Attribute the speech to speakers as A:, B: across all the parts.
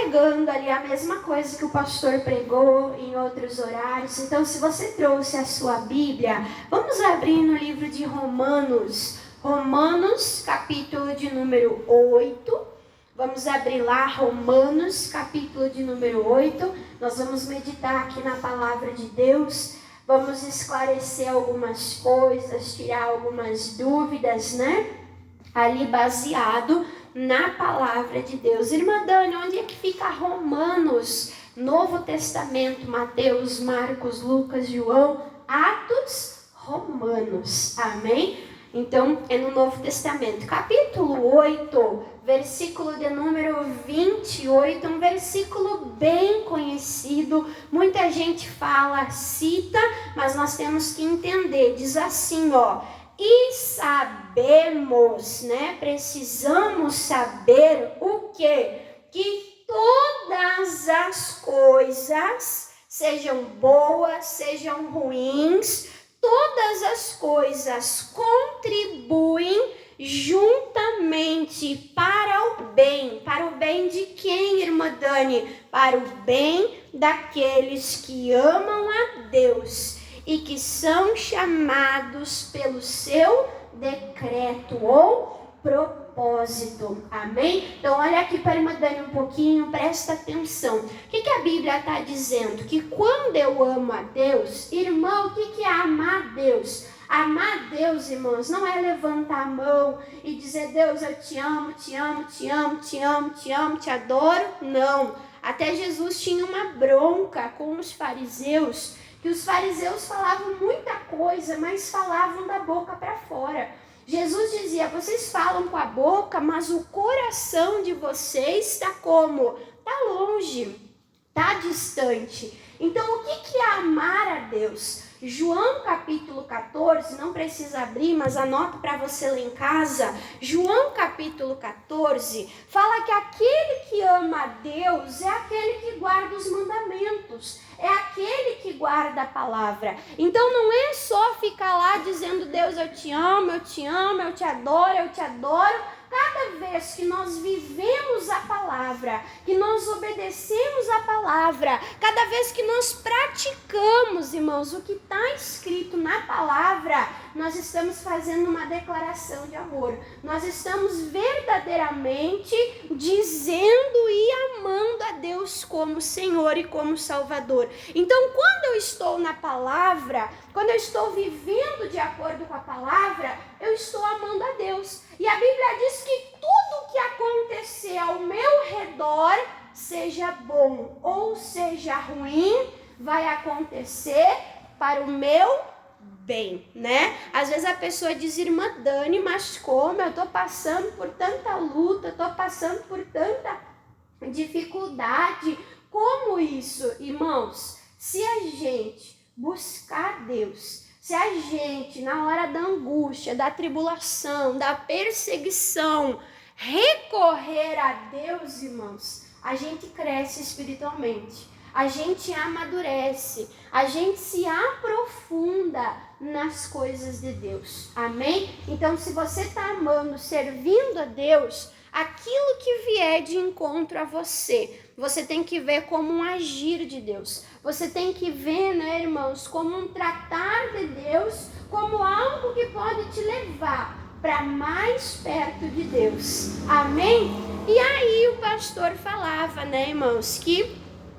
A: pregando ali a mesma coisa que o pastor pregou em outros horários. Então, se você trouxe a sua Bíblia, vamos abrir no livro de Romanos. Romanos, capítulo de número 8. Vamos abrir lá, Romanos, capítulo de número 8. Nós vamos meditar aqui na palavra de Deus. Vamos esclarecer algumas coisas, tirar algumas dúvidas, né? Ali baseado na palavra de Deus. Irmã Dani, onde é que fica Romanos? Novo Testamento, Mateus, Marcos, Lucas, João, Atos, Romanos. Amém? Então, é no Novo Testamento. Capítulo 8, versículo de número 28, um versículo bem conhecido. Muita gente fala, cita, mas nós temos que entender. Diz assim, ó. E sabemos, né? Precisamos saber o quê? Que todas as coisas, sejam boas, sejam ruins, todas as coisas contribuem juntamente para o bem. Para o bem de quem, irmã Dani? Para o bem daqueles que amam a Deus e que são chamados pelo seu decreto ou propósito. Amém? Então, olha aqui para a irmã Dani um pouquinho, presta atenção. O que a Bíblia está dizendo? Que quando eu amo a Deus, irmão, o que é amar a Deus? Amar a Deus, irmãos, não é levantar a mão e dizer, Deus, eu te amo, te amo, te amo, te amo, te amo, te adoro. Não. Até Jesus tinha uma bronca com os fariseus, que os fariseus falavam muita coisa, mas falavam da boca para fora. Jesus dizia, vocês falam com a boca, mas o coração de vocês está como? Está longe, está distante. Então, o que é amar a Deus? João capítulo 14, não precisa abrir, mas anota para você ler em casa. João capítulo 14 fala que aquele que ama a Deus é aquele que guarda os mandamentos, é aquele que guarda a palavra. Então não é só ficar lá dizendo, Deus, eu te amo, eu te amo, eu te adoro, eu te adoro. Cada vez que nós vivemos a palavra, que nós obedecemos a palavra, cada vez que nós praticamos, irmãos, o que está escrito na palavra, nós estamos fazendo uma declaração de amor. Nós estamos verdadeiramente dizendo e amando a Deus como Senhor e como Salvador. Então, quando eu estou na palavra, quando eu estou vivendo de acordo com a palavra, eu estou amando a Deus. E a Bíblia diz que tudo que acontecer ao meu redor, seja bom ou seja ruim, vai acontecer para o meu bem, né? Às vezes a pessoa diz, irmã Dani, mas como? Eu estou passando por tanta luta, estou passando por tanta dificuldade. Como isso, irmãos? Se a gente buscar Deus, se a gente, na hora da angústia, da tribulação, da perseguição, recorrer a Deus, irmãos, a gente cresce espiritualmente, a gente amadurece, a gente se aprofunda nas coisas de Deus. Amém? Então, se você está amando, servindo a Deus, aquilo que vier de encontro a você, você tem que ver como um agir de Deus. Você tem que ver, né, irmãos, como um tratar de Deus, como algo que pode te levar para mais perto de Deus. Amém? E aí o pastor falava, né, irmãos, que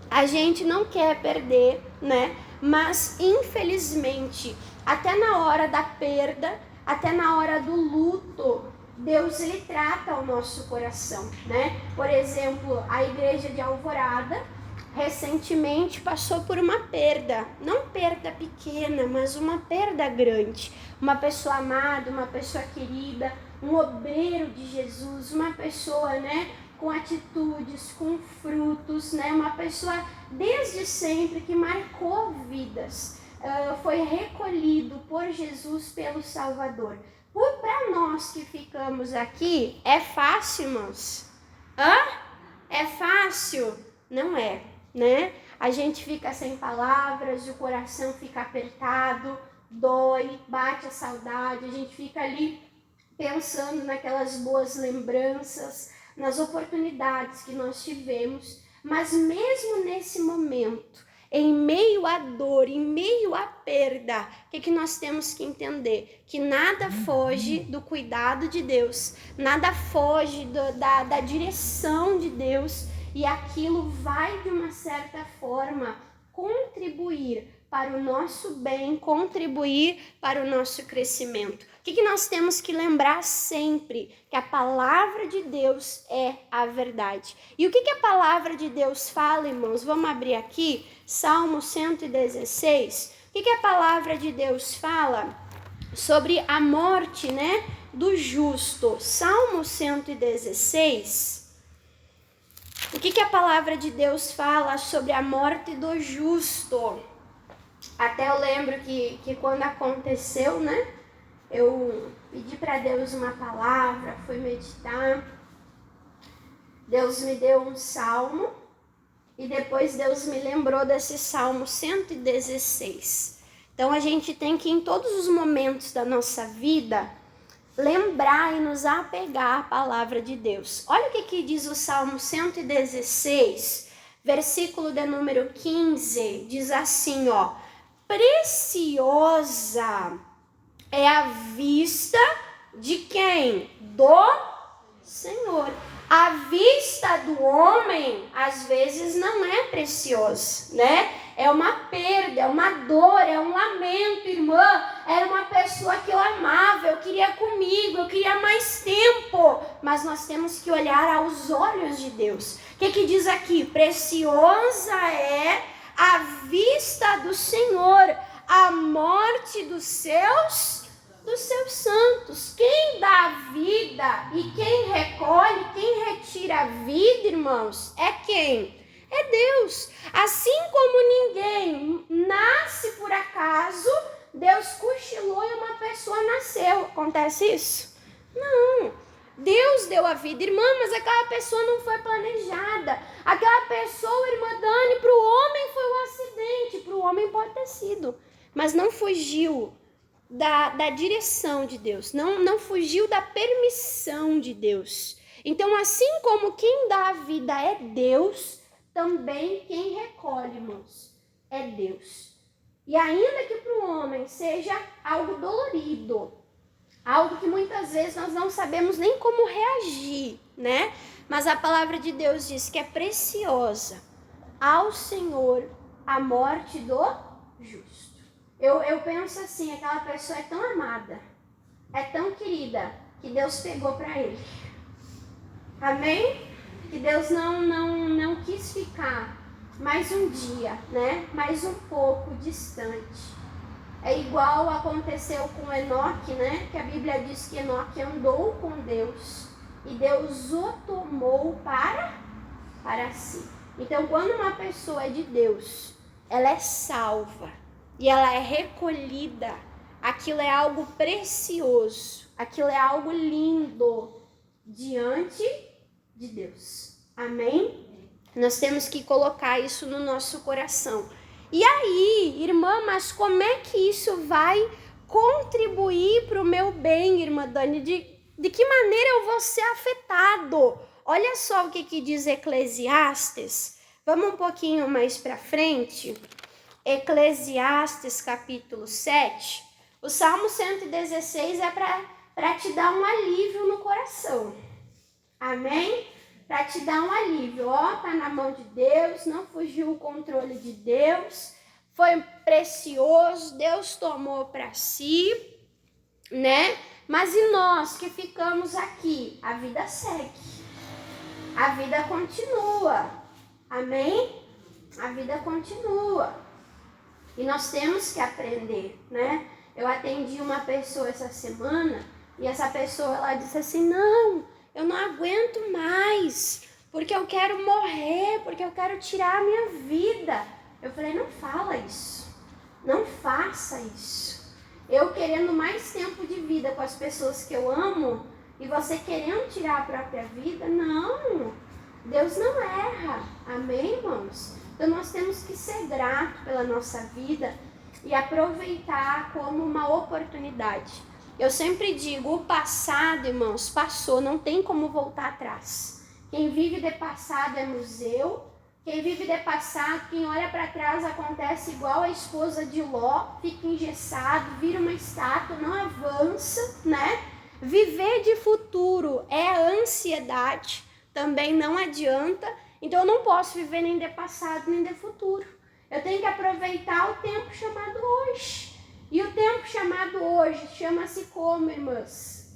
A: a gente não quer perder, né? Mas, infelizmente, até na hora da perda, até na hora do luto, Deus, ele trata o nosso coração, né? Por exemplo, a igreja de Alvorada, recentemente passou por uma perda, não perda pequena, mas uma perda grande. Uma pessoa amada, uma pessoa querida, um obreiro de Jesus, uma pessoa, né, com atitudes, com frutos, né, uma pessoa desde sempre que marcou vidas, foi recolhido por Jesus, pelo Salvador. Para nós que ficamos aqui, é fácil, irmãos? É fácil? Não é, né? A gente fica sem palavras, o coração fica apertado, dói, bate a saudade, a gente fica ali pensando naquelas boas lembranças, nas oportunidades que nós tivemos, Mas mesmo nesse momento, em meio à dor, em meio à perda, o que nós temos que entender? Que nada foge do cuidado de Deus, nada foge da direção de Deus, e aquilo vai, de uma certa forma, contribuir para o nosso bem, contribuir para o nosso crescimento. O que nós temos que lembrar sempre? Que a palavra de Deus é a verdade. E o que a palavra de Deus fala, irmãos? Vamos abrir aqui, Salmo 116. O que a palavra de Deus fala sobre a morte, né, do justo? Salmo 116. O que a palavra de Deus fala sobre a morte do justo? Até eu lembro que quando aconteceu, né, eu pedi para Deus uma palavra, fui meditar. Deus me deu um salmo e depois Deus me lembrou desse Salmo 116. Então a gente tem que, em todos os momentos da nossa vida, lembrar e nos apegar à palavra de Deus. Olha o que diz o Salmo 116, versículo de número 15, diz assim, ó: preciosa é a vista de quem? Do Senhor. A vista do homem, às vezes, não é preciosa, né? É uma perda, é uma dor, é um lamento, irmã. Era uma pessoa que eu amava, eu queria comigo, eu queria mais tempo. Mas nós temos que olhar aos olhos de Deus. O que diz aqui? Preciosa é a vista do Senhor, a morte dos seus santos. Quem dá a vida e quem recolhe, quem retira a vida, irmãos, é quem? É Deus. Assim como ninguém nasce por acaso, Deus cochilou e uma pessoa nasceu. Acontece isso? Não. Deus deu a vida, irmã, mas aquela pessoa não foi planejada. Aquela pessoa, irmã Dani, para o homem foi um acidente. Para o homem pode ter sido, mas não fugiu da direção de Deus, não fugiu da permissão de Deus. Então, assim como quem dá a vida é Deus, também quem recolhe, irmãos, é Deus. E ainda que para o homem seja algo dolorido, algo que muitas vezes nós não sabemos nem como reagir, né? Mas a palavra de Deus diz que é preciosa ao Senhor a morte do justo. Eu penso assim, aquela pessoa é tão amada, é tão querida, que Deus pegou para ele. Amém? Que Deus não quis ficar mais um dia, né? Mais um pouco distante. É igual aconteceu com Enoque, né? Que a Bíblia diz que Enoque andou com Deus e Deus o tomou para si. Então, quando uma pessoa é de Deus, ela é salva e ela é recolhida, aquilo é algo precioso, aquilo é algo lindo diante de Deus. Amém? Nós temos que colocar isso no nosso coração. E aí, irmã, mas como é que isso vai contribuir para o meu bem, irmã Dani? De que maneira eu vou ser afetado? Olha só o que diz Eclesiastes. Vamos um pouquinho mais para frente. Eclesiastes capítulo 7. O Salmo 116 é para te dar um alívio no coração. Amém? Para te dar um alívio. Ó, tá na mão de Deus, não fugiu o controle de Deus. Foi precioso, Deus tomou para si, né? Mas e nós que ficamos aqui? A vida segue. A vida continua. Amém? A vida continua. E nós temos que aprender, né? Eu atendi uma pessoa essa semana e essa pessoa, ela disse assim, não, eu não aguento mais, porque eu quero morrer, porque eu quero tirar a minha vida. Eu falei, não fala isso, não faça isso. Eu querendo mais tempo de vida com as pessoas que eu amo e você querendo tirar a própria vida, não, Deus não erra, amém, irmãos? Então nós temos que ser gratos pela nossa vida e aproveitar como uma oportunidade. Eu sempre digo, o passado, irmãos, passou, não tem como voltar atrás. Quem vive de passado é museu, Quem vive de passado, quem olha para trás, acontece igual a esposa de Ló, fica engessado, vira uma estátua, não avança, né? Viver de futuro é ansiedade, também não adianta. Então eu não posso viver nem de passado, nem de futuro. Eu tenho que aproveitar o tempo chamado hoje. E o tempo chamado hoje chama-se como, irmãs?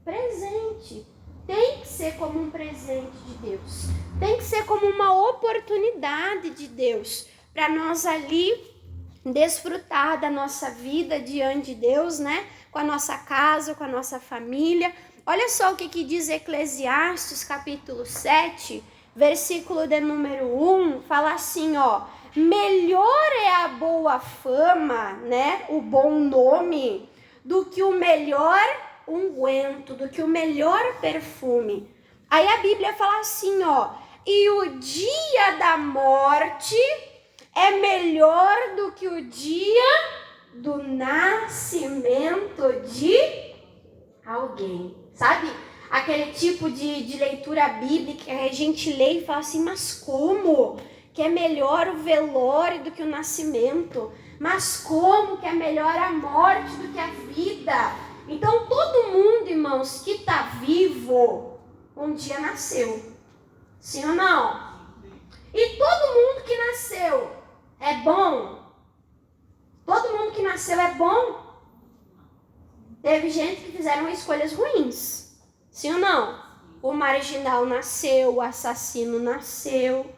A: Presente. Tem que ser como um presente de Deus. Tem que ser como uma oportunidade de Deus para nós ali desfrutar da nossa vida diante de Deus, né? Com a nossa casa, com a nossa família. Olha só o que diz Eclesiastes, capítulo 7, versículo de número 1, fala assim, ó: melhor é a boa fama, né? O bom nome, do que o melhor unguento, do que o melhor perfume. Aí a Bíblia fala assim, ó: e o dia da morte é melhor do que o dia do nascimento de alguém. Sabe? Aquele tipo de leitura bíblica que a gente lê e fala assim, mas como? Que é melhor o velório do que o nascimento? Mas como que é melhor a morte do que a vida? Então todo mundo, irmãos, que está vivo, um dia nasceu. Sim ou não? E todo mundo que nasceu é bom? Todo mundo que nasceu é bom? Teve gente que fizeram escolhas ruins. Sim ou não? O marginal nasceu, o assassino nasceu,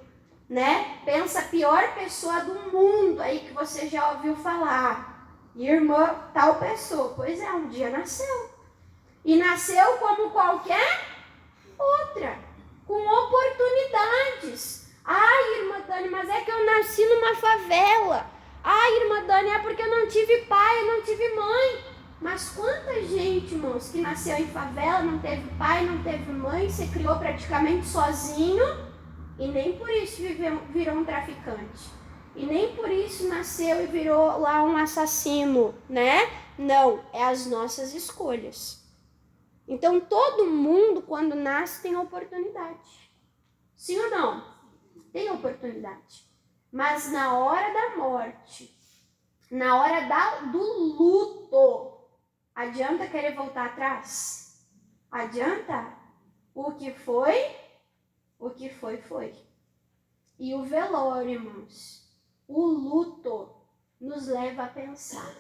A: né? Pensa a pior pessoa do mundo aí que você já ouviu falar. Irmã, tal pessoa. Pois é, um dia nasceu. E nasceu como qualquer outra, com oportunidades. Ai, irmã Dani, mas é que eu nasci numa favela. Ai, irmã Dani, é porque eu não tive pai, eu não tive mãe. Mas quanta gente, irmãos, que nasceu em favela, não teve pai, não teve mãe, se criou praticamente sozinho e nem por isso virou um traficante. E nem por isso nasceu e virou lá um assassino, né? Não, é as nossas escolhas. Então, todo mundo, quando nasce, tem oportunidade. Sim ou não? Tem oportunidade. Mas na hora da morte, na hora do luto, adianta querer voltar atrás? Adianta? O que foi, foi. E o velório, irmãos, o luto nos leva a pensar,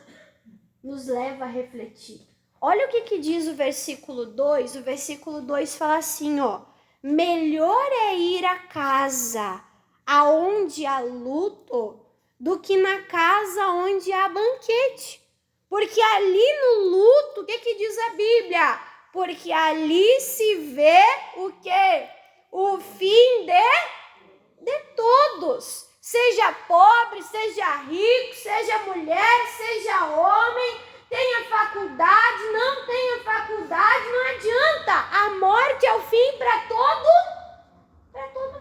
A: nos leva a refletir. Olha o que diz o versículo 2. O versículo 2 fala assim, ó: melhor é ir à casa aonde há luto do que na casa onde há banquete. Porque ali no luto, o que diz a Bíblia? Porque ali se vê o quê? O fim de todos. Seja pobre, seja rico, seja mulher, seja homem, tenha faculdade, não tenha faculdade, não adianta. A morte é o fim para todo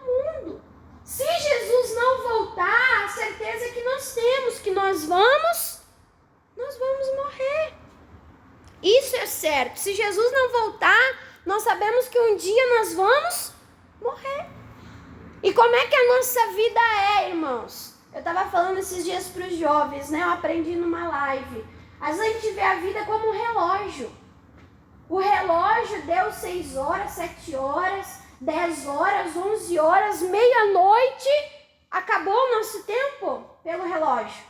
A: mundo. Se Jesus não voltar, a certeza que nós temos que nós vamos morrer. Isso é certo. Se Jesus não voltar, nós sabemos que um dia nós vamos morrer. E como é que a nossa vida é, irmãos? Eu estava falando esses dias para os jovens, né? Eu aprendi numa live. Às vezes a gente vê a vida como um relógio. O relógio deu 6 horas, 7 horas, 10 horas, 11 horas, meia-noite. Acabou o nosso tempo pelo relógio?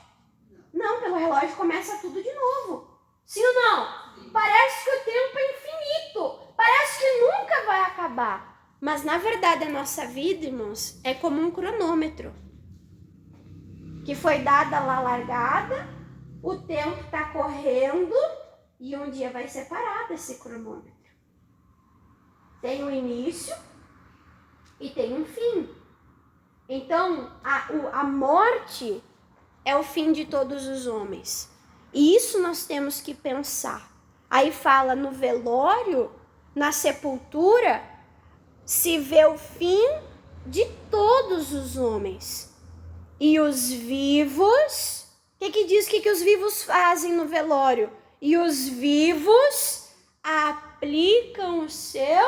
A: Não, pelo relógio começa tudo de novo. Sim ou não? Parece que o tempo é infinito. Parece que nunca vai acabar. Mas, na verdade, a nossa vida, irmãos, é como um cronômetro. Que foi dada lá a largada, o tempo está correndo e um dia vai ser parado esse cronômetro. Tem um início e tem um fim. Então, a morte é o fim de todos os homens. E isso nós temos que pensar. Aí fala no velório, na sepultura, se vê o fim de todos os homens. E os vivos, o que diz que os vivos fazem no velório? E os vivos aplicam o seu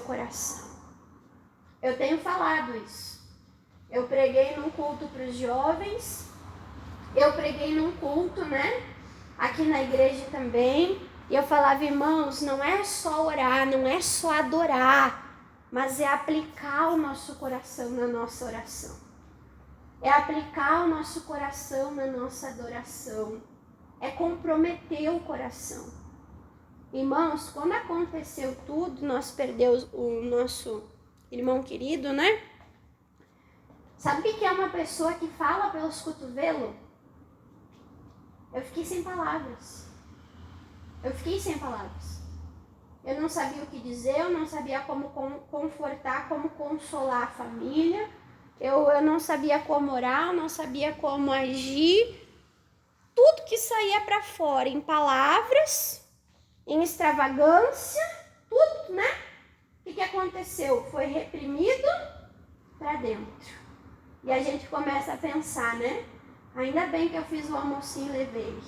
A: coração. Eu tenho falado isso. Eu preguei num culto para os jovens, eu preguei num culto, né? Aqui na igreja também. E eu falava, irmãos, não é só orar, não é só adorar, mas é aplicar o nosso coração na nossa oração. É aplicar o nosso coração na nossa adoração. É comprometer o coração. Irmãos, quando aconteceu tudo, nós perdemos o nosso irmão querido, né? Sabe o que é uma pessoa que fala pelos cotovelos? Eu fiquei sem palavras. Eu não sabia o que dizer, eu não sabia como confortar, como consolar a família. Eu não sabia como orar, eu não sabia como agir. Tudo que saía para fora, em palavras, em extravagância, tudo, né? O que aconteceu? Foi reprimido para dentro. E a gente começa a pensar, né? Ainda bem que eu fiz o almocinho e levei.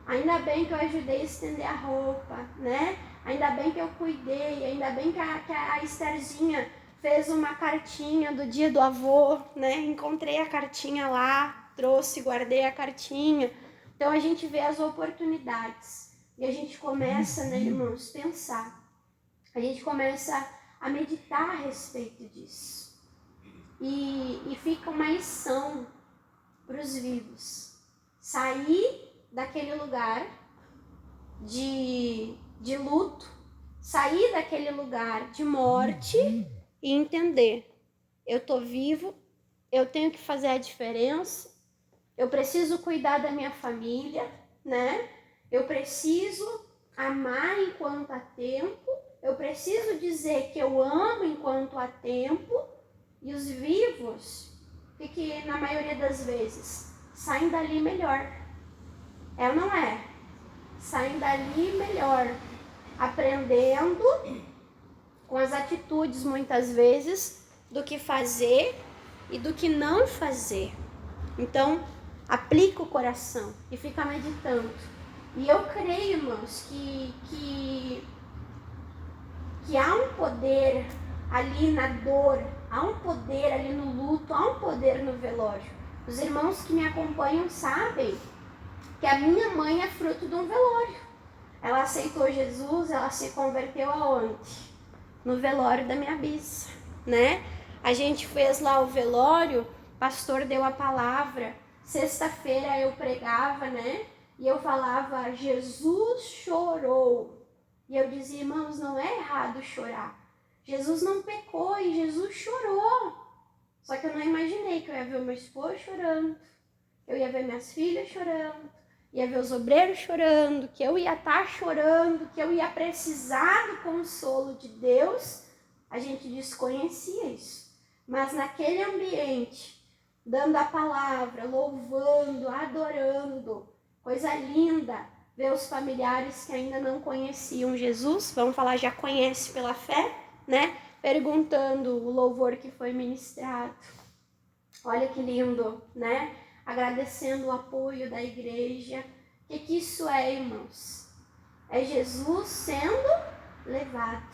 A: Ainda bem que eu ajudei a estender a roupa, né? Ainda bem que eu cuidei, ainda bem que a Estherzinha fez uma cartinha do dia do avô, né? Encontrei a cartinha lá, trouxe, guardei a cartinha. Então a gente vê as oportunidades e a gente começa, né, irmãos, pensar. A gente começa a meditar a respeito disso. E fica uma lição para os vivos. Sair daquele lugar de luto, sair daquele lugar de morte e entender. Eu tô vivo, eu tenho que fazer a diferença, eu preciso cuidar da minha família, né? Eu preciso amar enquanto há tempo, eu preciso dizer que eu amo enquanto há tempo. E os vivos, que na maioria das vezes saem dali melhor. É ou não é? Saem dali melhor, aprendendo com as atitudes muitas vezes do que fazer e do que não fazer. Então, aplica o coração e fica meditando. E eu creio, irmãos, que há um poder ali na dor, há um poder ali no luto, há um poder no velório. Os irmãos que me acompanham sabem que a minha mãe é fruto de um velório. Ela aceitou Jesus, ela se converteu aonde? No velório da minha bisa, né? A gente fez lá o velório, o pastor deu a palavra, sexta-feira eu pregava, né? E eu falava, Jesus chorou. E eu dizia, irmãos, não é errado chorar. Jesus não pecou e Jesus chorou. Só que eu não imaginei que eu ia ver o meu esposo chorando, eu ia ver minhas filhas chorando, ia ver os obreiros chorando, que eu ia estar chorando, que eu ia precisar do consolo de Deus. A gente desconhecia isso. Mas naquele ambiente, dando a palavra, louvando, adorando, coisa linda, ver os familiares que ainda não conheciam Jesus, vamos falar, já conhece pela fé, né? Perguntando o louvor que foi ministrado. Olha que lindo, né? Agradecendo o apoio da igreja. O que isso é, irmãos? É Jesus sendo levado,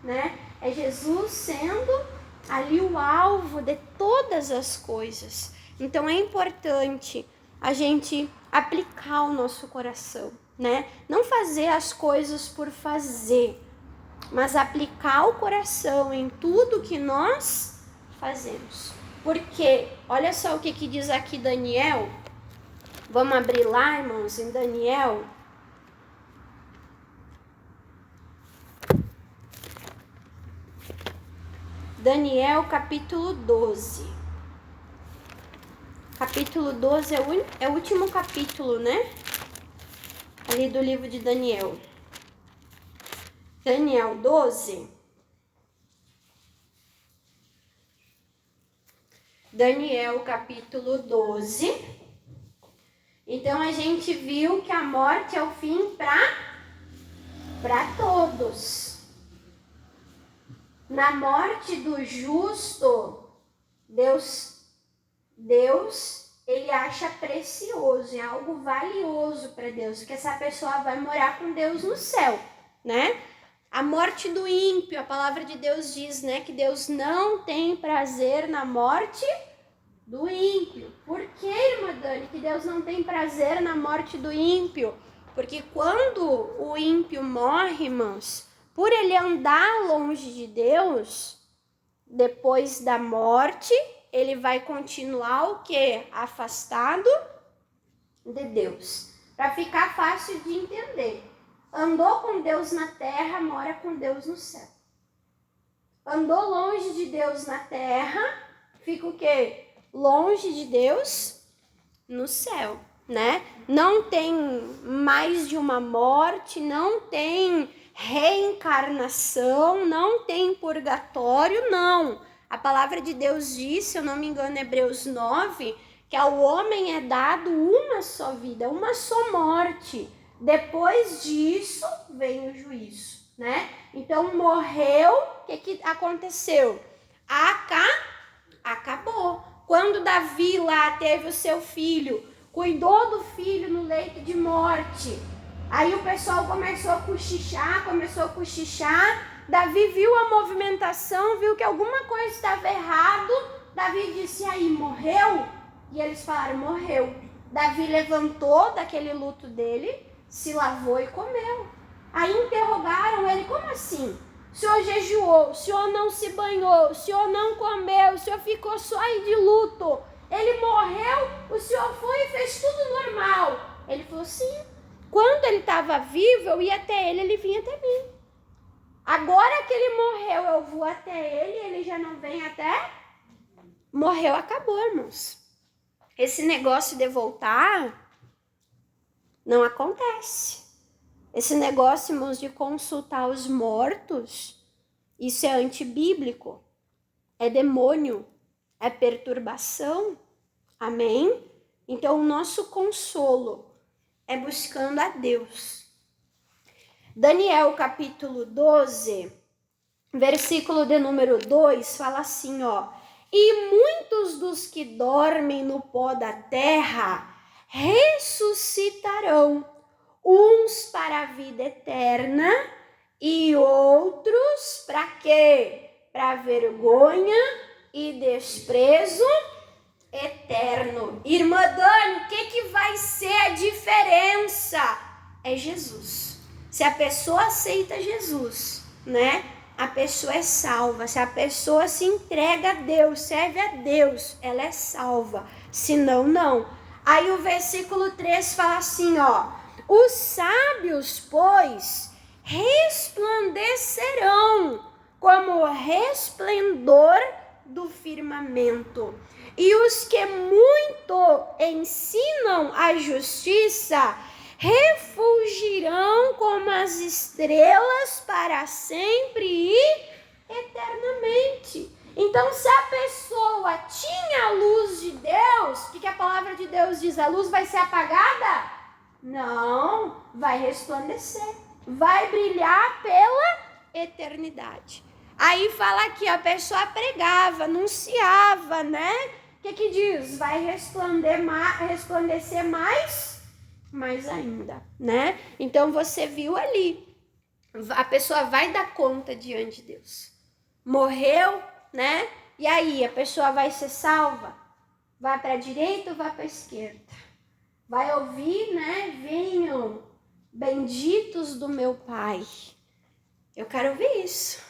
A: né? É Jesus sendo ali o alvo de todas as coisas. Então é importante a gente aplicar o nosso coração, né? Não fazer as coisas por fazer, mas aplicar o coração em tudo que nós fazemos. Porque, olha só o que diz aqui Daniel. Vamos abrir lá, irmãos, em Daniel. Daniel, capítulo 12. Capítulo 12 é o último capítulo, né? Ali do livro de Daniel. Daniel 12. Daniel, capítulo 12. Então, a gente viu que a morte é o fim para todos. Na morte do justo, Deus, ele acha precioso, é algo valioso para Deus, que essa pessoa vai morar com Deus no céu, né? A morte do ímpio, a palavra de Deus diz, né, que Deus não tem prazer na morte do ímpio. Por que, irmã Dani, que Deus não tem prazer na morte do ímpio? Porque quando o ímpio morre, irmãos, por ele andar longe de Deus, depois da morte, ele vai continuar o quê? Afastado de Deus. Para ficar fácil de entender. Andou com Deus na terra, mora com Deus no céu. Andou longe de Deus na terra, fica o quê? Longe de Deus no céu, né? Não tem mais de uma morte, não tem reencarnação, não tem purgatório, não. A palavra de Deus diz, se eu não me engano, Hebreus 9, que ao homem é dado uma só vida, uma só morte. Depois disso, vem o juízo, né? Então, morreu, o que aconteceu? Acabou. Quando Davi lá teve o seu filho, cuidou do filho no leito de morte, aí o pessoal começou a cochichar, Davi viu a movimentação, viu que alguma coisa estava errado, Davi disse, aí, morreu? E eles falaram, morreu. Davi levantou daquele luto dele, se lavou e comeu. Aí interrogaram ele, como assim? O senhor jejuou, o senhor não se banhou, o senhor não comeu, o senhor ficou só aí de luto. Ele morreu, o senhor foi e fez tudo normal. Ele falou, sim. Quando ele estava vivo, eu ia até ele, ele vinha até mim. Agora que ele morreu, eu vou até ele, ele já não vem até... Morreu, acabou, irmãos. Esse negócio de voltar não acontece. Esse negócio, irmãos, de consultar os mortos, isso é antibíblico, é demônio, é perturbação. Amém? Então, o nosso consolo é buscando a Deus. Daniel, capítulo 12, versículo de número 2, fala assim, ó. E muitos dos que dormem no pó da terra ressuscitarão, uns para a vida eterna e outros para quê? Para vergonha e desprezo eterno. Irmã Dani, o que vai ser a diferença? É Jesus. Se a pessoa aceita Jesus, né? A pessoa é salva. Se a pessoa se entrega a Deus, serve a Deus, ela é salva. Se não, não. Aí o versículo 3 fala assim, ó. Os sábios, pois, resplandecerão como o resplendor do firmamento. E os que muito ensinam a justiça refulgirão como as estrelas para sempre e eternamente. Então, se a pessoa tinha a luz de Deus, o que a palavra de Deus diz? A luz vai ser apagada? Não, vai resplandecer, vai brilhar pela eternidade. Aí fala aqui, a pessoa pregava, anunciava, né? O que diz? Vai resplandecer mais ainda, né? Então você viu ali, a pessoa vai dar conta diante de Deus. Morreu, né? E aí, a pessoa vai ser salva? Vai para a direita ou vai para a esquerda? Vai ouvir, né? Venham, benditos do meu Pai. Eu quero ouvir isso.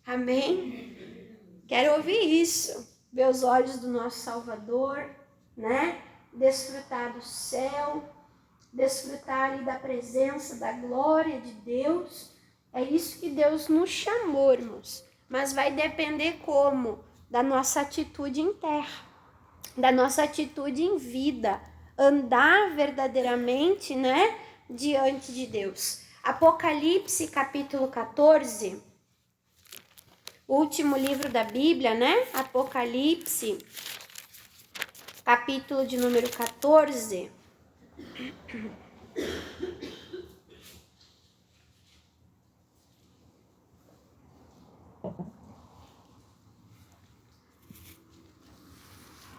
A: Amém? Quero ouvir isso. Ver os olhos do nosso Salvador, né? Desfrutar do céu, desfrutar ali da presença, da glória de Deus. É isso que Deus nos chamou, irmãos. Mas vai depender como? Da nossa atitude em terra, da nossa atitude em vida. Andar verdadeiramente, né? Diante de Deus. Apocalipse, capítulo 14. O último livro da Bíblia, né? Apocalipse, capítulo de número 14.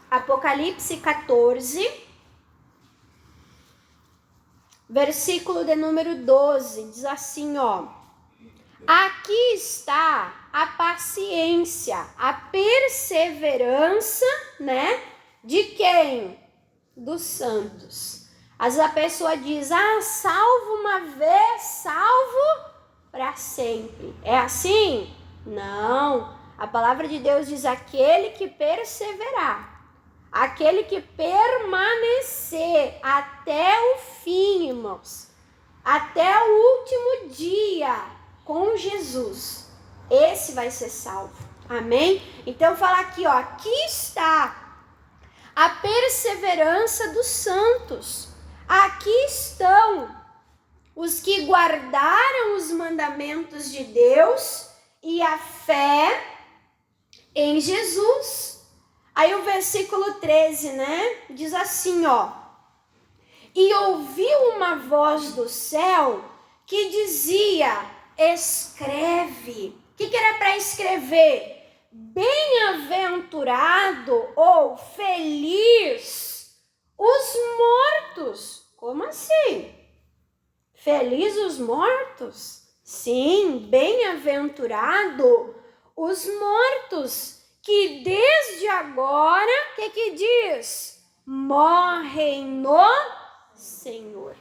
A: Apocalipse 14, versículo de número 12, diz assim, ó. Aqui está a paciência, a perseverança, né? De quem? Dos santos. Às vezes a pessoa diz, salvo uma vez, salvo para sempre. É assim? Não. A palavra de Deus diz, aquele que perseverar, aquele que permanecer até o fim, irmãos, até o último dia com Jesus, esse vai ser salvo. Amém? Então fala aqui, ó, aqui está a perseverança dos santos. Aqui estão os que guardaram os mandamentos de Deus e a fé em Jesus. Aí o versículo 13, né? Diz assim, ó. E ouviu uma voz do céu que dizia, escreve. O que era para escrever? Bem-aventurado ou feliz os mortos. Como assim? Feliz os mortos? Sim, bem-aventurado os mortos, que desde agora, o que diz? Morrem no Senhor.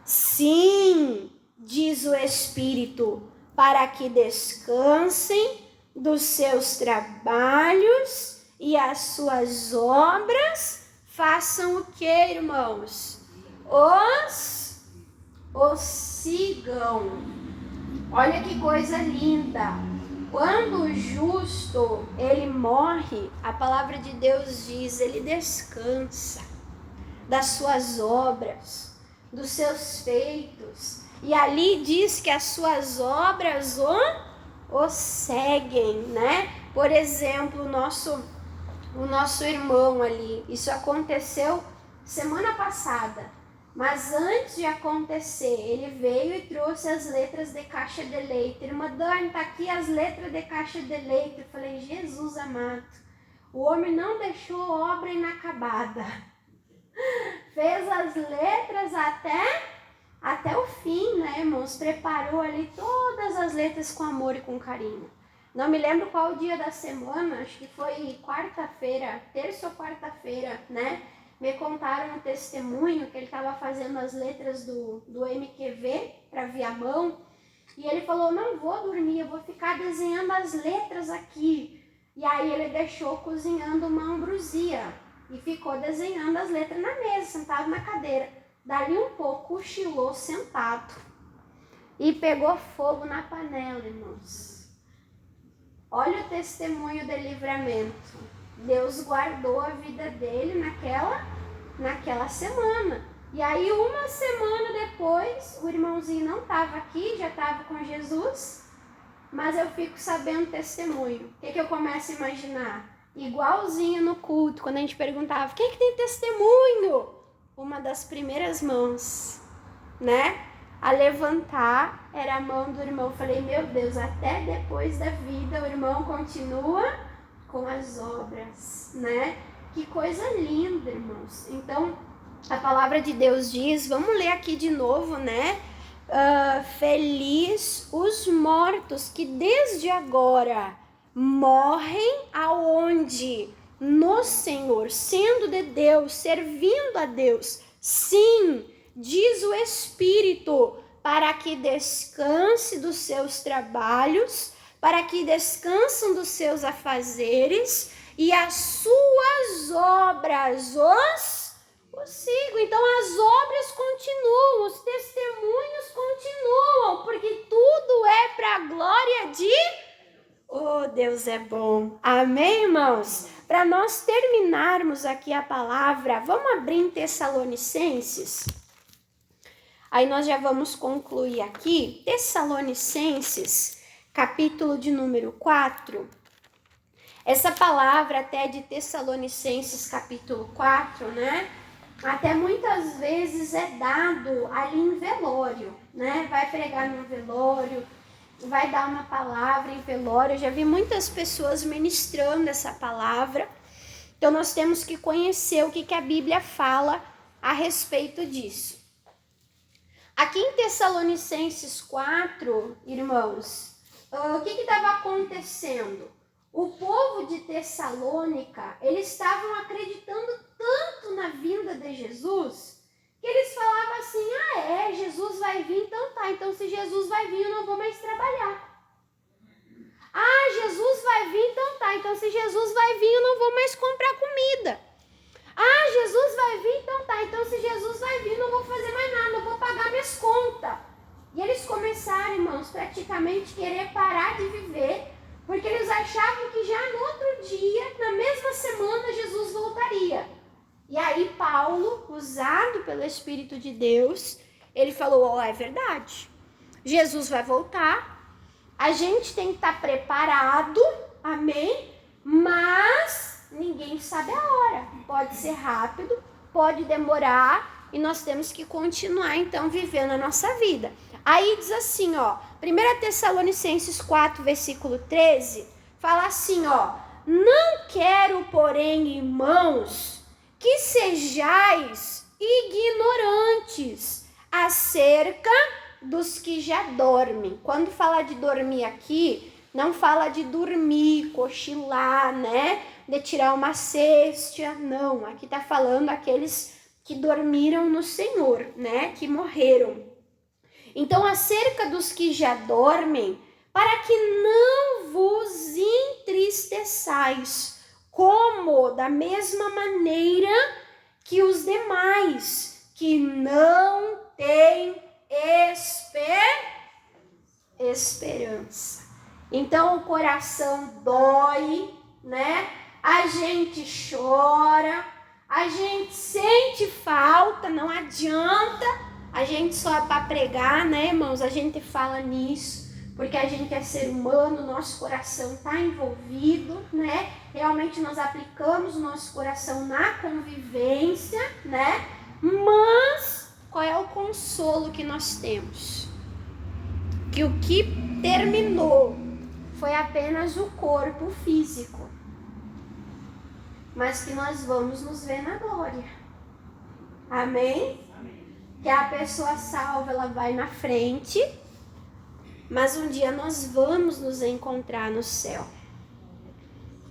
A: Sim, diz o Espírito, para que descansem dos seus trabalhos e as suas obras façam o que, irmãos? Os sigam. Olha que coisa linda. Quando o justo, ele morre, a palavra de Deus diz, ele descansa das suas obras, dos seus feitos. E ali diz que as suas obras o seguem, né? Por exemplo, o nosso irmão ali, isso aconteceu semana passada. Mas antes de acontecer, ele veio e trouxe as letras de caixa de leite. Irmã Dani, tá aqui as letras de caixa de leite. Eu falei, Jesus amado, o homem não deixou obra inacabada. Fez as letras até o fim, né, irmãos? Preparou ali todas as letras com amor e com carinho. Não me lembro qual o dia da semana, acho que foi quarta-feira, terça ou quarta-feira, né? Me contaram um testemunho que ele estava fazendo as letras do MQV para Viamão. E ele falou, não vou dormir, eu vou ficar desenhando as letras aqui. E aí ele deixou cozinhando uma ambrosia e ficou desenhando as letras na mesa, sentado na cadeira. Dali um pouco, cochilou sentado e pegou fogo na panela, irmãos. Olha o testemunho de livramento. Deus guardou a vida dele naquela semana. E aí uma semana depois, o irmãozinho não estava aqui, já estava com Jesus, mas eu fico sabendo testemunho. O que eu começo a imaginar? Igualzinho no culto, quando a gente perguntava, quem é que tem testemunho? Uma das primeiras mãos, né? A levantar era a mão do irmão. Falei, meu Deus, até depois da vida o irmão continua com as obras, né? Que coisa linda, irmãos. Então, a palavra de Deus diz, vamos ler aqui de novo, né? Feliz os mortos que desde agora morrem aonde? No Senhor, sendo de Deus, servindo a Deus. Sim, diz o Espírito, para que descanse dos seus trabalhos, para que descansem dos seus afazeres e as suas obras os sigam. Então as obras continuam, os testemunhos continuam, porque tudo é para a glória de... Oh, Deus é bom. Amém, irmãos? Para nós terminarmos aqui a palavra, vamos abrir em Tessalonicenses. Aí nós já vamos concluir aqui. Tessalonicenses, capítulo de número 4. Essa palavra até de Tessalonicenses, capítulo 4, né? Até muitas vezes é dado ali em velório, né? Vai pregar no velório, vai dar uma palavra em velório. Eu já vi muitas pessoas ministrando essa palavra. Então nós temos que conhecer o que a Bíblia fala a respeito disso. Aqui em Tessalonicenses 4, irmãos, o que estava acontecendo? O povo de Tessalônica, eles estavam acreditando tanto na vinda de Jesus, que eles falavam assim, Jesus vai vir, então tá, então se Jesus vai vir eu não vou mais trabalhar. Jesus vai vir, então tá, então se Jesus vai vir eu não vou mais comprar comida. Jesus vai vir, então tá, então se Jesus vai vir eu não vou fazer mais nada, não vou pagar minhas contas. E eles começaram, irmãos, praticamente querer parar de viver, porque eles achavam que já no outro dia, na mesma semana, Jesus voltaria. E aí Paulo, usado pelo Espírito de Deus, ele falou, é verdade, Jesus vai voltar, a gente tem que estar preparado, amém? Mas ninguém sabe a hora, pode ser rápido, pode demorar, e nós temos que continuar então vivendo a nossa vida. Aí diz assim, 1 Tessalonicenses 4, versículo 13, fala assim, não quero, porém, irmãos, que sejais ignorantes acerca dos que já dormem. Quando fala de dormir aqui, não fala de dormir, cochilar, né? De tirar uma cesta, não. Aqui tá falando aqueles que dormiram no Senhor, né? Que morreram. Então, acerca dos que já dormem, para que não vos entristeçais, como da mesma maneira que os demais, que não têm esperança. Então, o coração dói, né? A gente chora, a gente sente falta, não adianta a gente só para pregar, né, irmãos? A gente fala nisso, porque a gente é ser humano, nosso coração está envolvido, né? Realmente nós aplicamos o nosso coração na convivência, né? Mas qual é o consolo que nós temos? Que o que terminou foi apenas o corpo físico, mas que nós vamos nos ver na glória. Amém? Que a pessoa salva, ela vai na frente, mas um dia nós vamos nos encontrar no céu.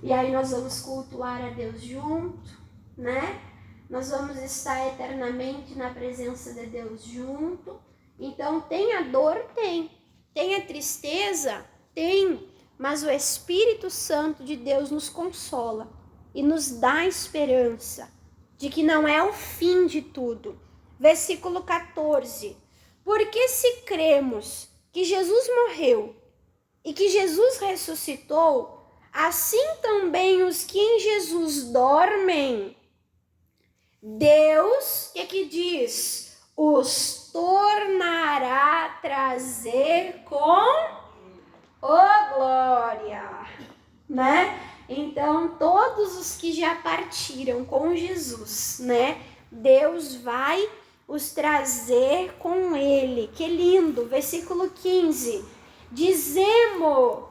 A: E aí nós vamos cultuar a Deus junto, né? Nós vamos estar eternamente na presença de Deus junto. Então tem a dor? Tem a tristeza? Tem. Mas o Espírito Santo de Deus nos consola e nos dá esperança de que não é o fim de tudo. Versículo 14. Porque se cremos que Jesus morreu e que Jesus ressuscitou, assim também os que em Jesus dormem, Deus, o que diz? Os tornará a trazer com glória, né? Então, todos os que já partiram com Jesus, né? Deus vai os trazer com ele. Que lindo! Versículo 15. Dizemo-vos,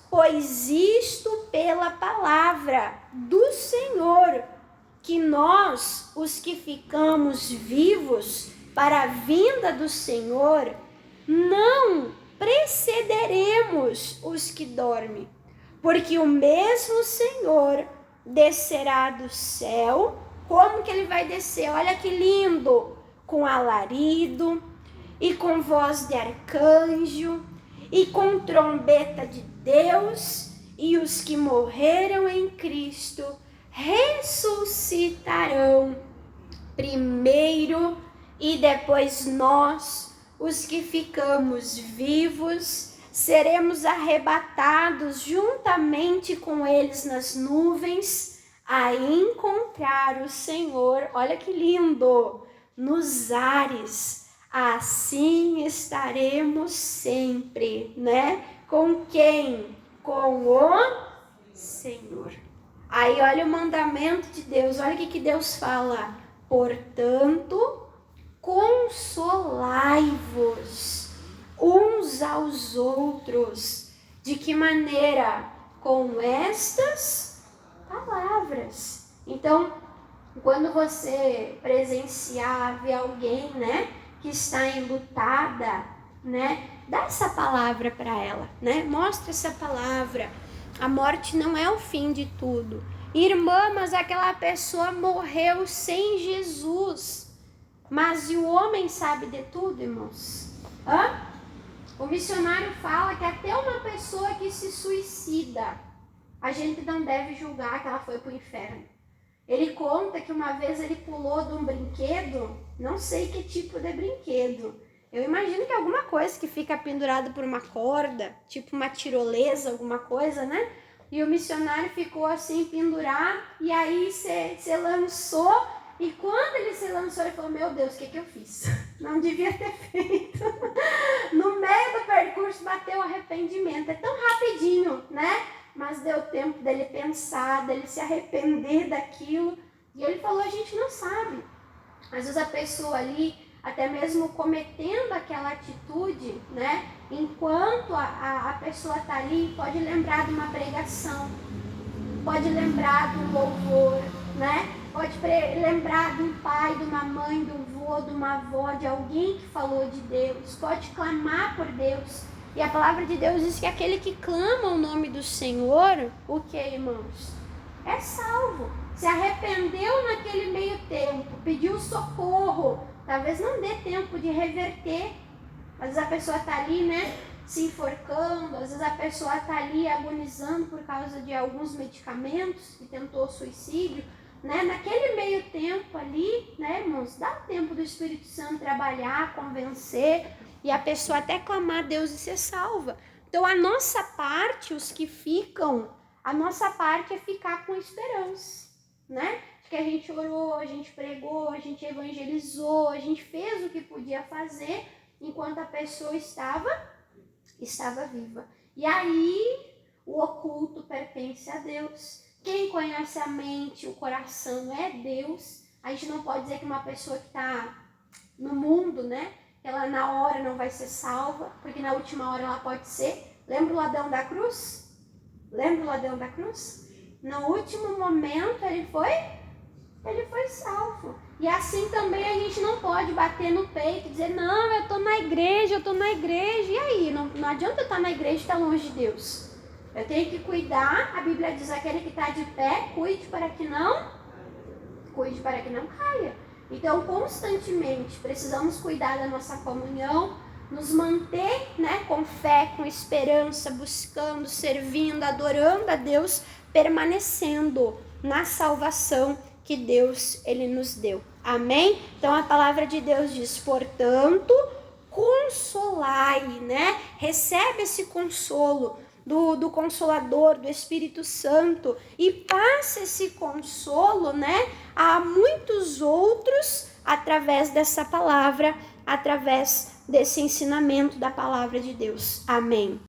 A: pois isto pela palavra do Senhor, que nós, os que ficamos vivos para a vinda do Senhor, não precederemos os que dormem, porque o mesmo Senhor descerá do céu. Como que ele vai descer? Olha que lindo! Com alarido, e com voz de arcanjo, e com trombeta de Deus, e os que morreram em Cristo ressuscitarão primeiro, e depois nós, os que ficamos vivos, seremos arrebatados juntamente com eles nas nuvens, a encontrar o Senhor. Olha que lindo! Nos ares. Assim estaremos sempre, né? Com quem? Com o Senhor. Aí olha o mandamento de Deus, olha o que Deus fala. Portanto, consolai-vos uns aos outros. De que maneira? Com estas palavras. Então, quando você presenciar, ver alguém, né, que está enlutada, né, Dá essa palavra para ela, né? Mostra essa palavra. A morte não é o fim de tudo. Irmã, mas aquela pessoa morreu sem Jesus. Mas e o homem sabe de tudo, irmãos? O missionário fala que até uma pessoa que se suicida, a gente não deve julgar que ela foi para o inferno. Ele conta que uma vez ele pulou de um brinquedo, não sei que tipo de brinquedo. Eu imagino que é alguma coisa que fica pendurada por uma corda, tipo uma tirolesa, alguma coisa, né? E o missionário ficou assim pendurado, e aí se lançou, e quando ele se lançou, ele falou, meu Deus, o que eu fiz? Não devia ter feito. No meio do percurso bateu o arrependimento, é tão rapidinho, né? Mas deu tempo dele pensar, dele se arrepender daquilo, e ele falou, a gente não sabe. Às vezes a pessoa ali, até mesmo cometendo aquela atitude, né? Enquanto a pessoa está ali, pode lembrar de uma pregação, pode lembrar de um louvor, né? Pode lembrar de um pai, de uma mãe, de um vô, de uma avó, de alguém que falou de Deus, pode clamar por Deus. E a palavra de Deus diz que aquele que clama o nome do Senhor, o que, irmãos? É salvo. Se arrependeu naquele meio tempo, pediu socorro, talvez não dê tempo de reverter. Às vezes a pessoa está ali, né, se enforcando, às vezes a pessoa está ali agonizando por causa de alguns medicamentos e tentou suicídio, né? Naquele meio tempo ali, né, irmãos, dá tempo do Espírito Santo trabalhar, convencer e a pessoa até clamar a Deus e ser salva. Então a nossa parte, os que ficam, a nossa parte é ficar com esperança, né? Que a gente orou, a gente pregou, a gente evangelizou, a gente fez o que podia fazer enquanto a pessoa estava viva. E aí o oculto pertence a Deus. Quem conhece a mente, o coração é Deus. A gente não pode dizer que uma pessoa que está no mundo, né, ela na hora não vai ser salva, porque na última hora ela pode ser. Lembra o ladrão da cruz? No último momento ele foi salvo. E assim também a gente não pode bater no peito e dizer, não, eu tô na igreja. E aí? Não adianta eu estar na igreja e estar longe de Deus. Eu tenho que cuidar, a Bíblia diz, aquele que está de pé, cuide para que não caia. Então, constantemente, precisamos cuidar da nossa comunhão, nos manter, né, com fé, com esperança, buscando, servindo, adorando a Deus, permanecendo na salvação que Deus ele nos deu. Amém? Então a palavra de Deus diz, portanto, consolai, né? Recebe esse consolo do Consolador, do Espírito Santo, e passa esse consolo, né, a muitos outros através dessa palavra, através desse ensinamento da palavra de Deus. Amém.